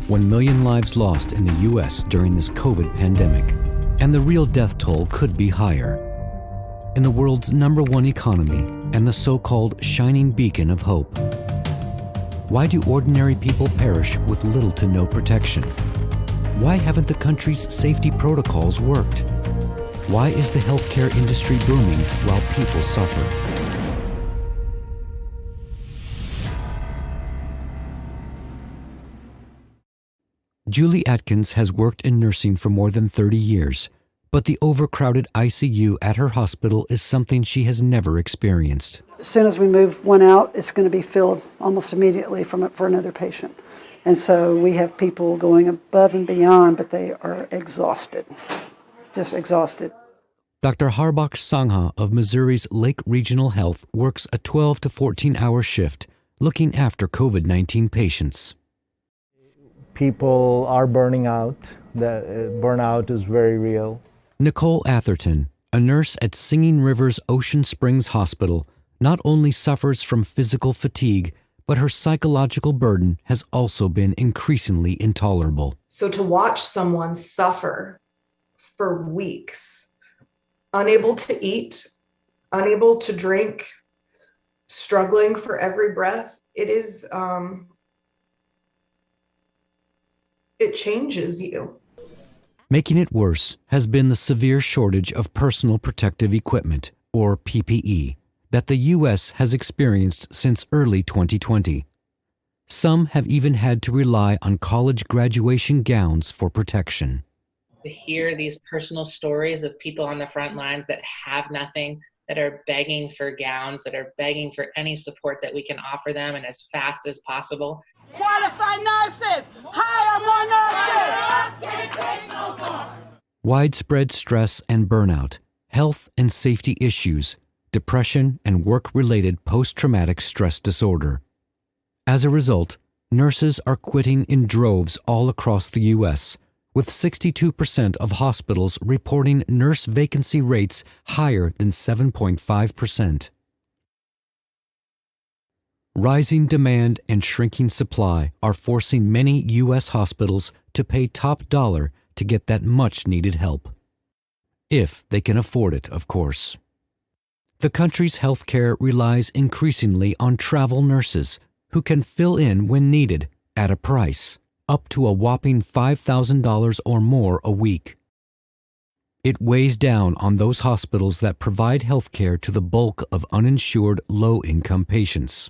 1 million lives lost in the U.S. during this COVID pandemic, and the real death toll could be higher. In the world's #1 economy and the so-called shining beacon of hope, why do ordinary people perish with little to no protection? Why haven't the country's safety protocols worked? Why is the healthcare industry booming while people suffer? Julie Atkins has worked in nursing for more than 30 years, but the overcrowded ICU at her hospital is something she has never experienced. As soon as we move one out, it's going to be filled almost immediately for another patient. And so we have people going above and beyond, but they are exhausted, just exhausted. Dr. Harbaksh Sangha of Missouri's Lake Regional Health works a 12 to 14-hour shift looking after COVID-19 patients. People are burning out. The burnout is very real. Nicole Atherton, a nurse at Singing River's Ocean Springs Hospital, not only suffers from physical fatigue, but her psychological burden has also been increasingly intolerable. So to watch someone suffer for weeks, unable to eat, unable to drink, struggling for every breath, it changes you. Making it worse has been the severe shortage of personal protective equipment, or PPE, that the U.S. has experienced since early 2020. Some have even had to rely on college graduation gowns for protection. To hear these personal stories of people on the front lines that have nothing, that are begging for gowns, that are begging for any support that we can offer them and as fast as possible. Qualified nurses! Hire more nurses! Widespread stress and burnout, health and safety issues, depression and work-related post-traumatic stress disorder. As a result, nurses are quitting in droves all across the U.S., with 62% of hospitals reporting nurse vacancy rates higher than 7.5%. Rising demand and shrinking supply are forcing many U.S. hospitals to pay top dollar to get that much-needed help. If they can afford it, of course. The country's healthcare relies increasingly on travel nurses who can fill in when needed at a price, up to a whopping $5,000 or more a week. It weighs down on those hospitals that provide healthcare to the bulk of uninsured low-income patients.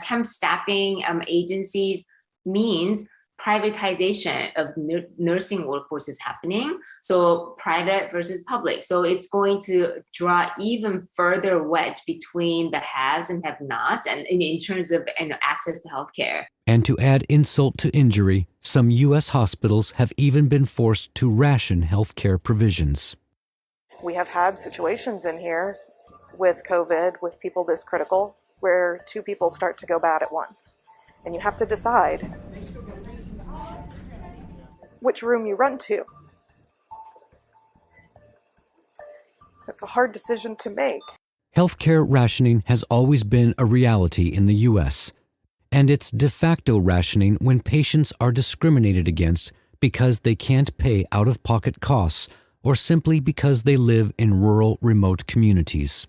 Temp staffing agencies means privatization of nursing workforce is happening. So private versus public. So it's going to draw even further wedge between the haves and have-nots and in terms of access to healthcare. And to add insult to injury, some U.S. hospitals have even been forced to ration healthcare provisions. We have had situations in here with COVID, with people this critical, where two people start to go bad at once. And you have to decide which room you run to. It's a hard decision to make. Healthcare rationing has always been a reality in the U.S., and it's de facto rationing when patients are discriminated against because they can't pay out-of-pocket costs or simply because they live in rural, remote communities.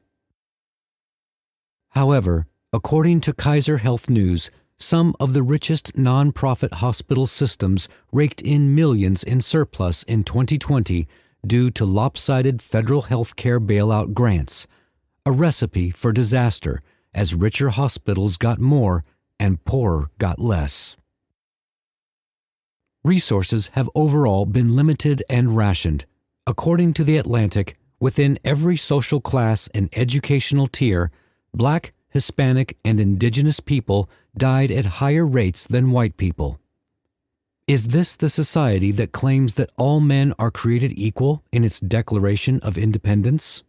However, according to Kaiser Health News, some of the richest nonprofit hospital systems raked in millions in surplus in 2020 due to lopsided federal health care bailout grants, a recipe for disaster as richer hospitals got more and poorer got less. Resources have overall been limited and rationed. According to The Atlantic, within every social class and educational tier, Black, Hispanic, and Indigenous people died at higher rates than white people. Is this the society that claims that all men are created equal in its Declaration of Independence?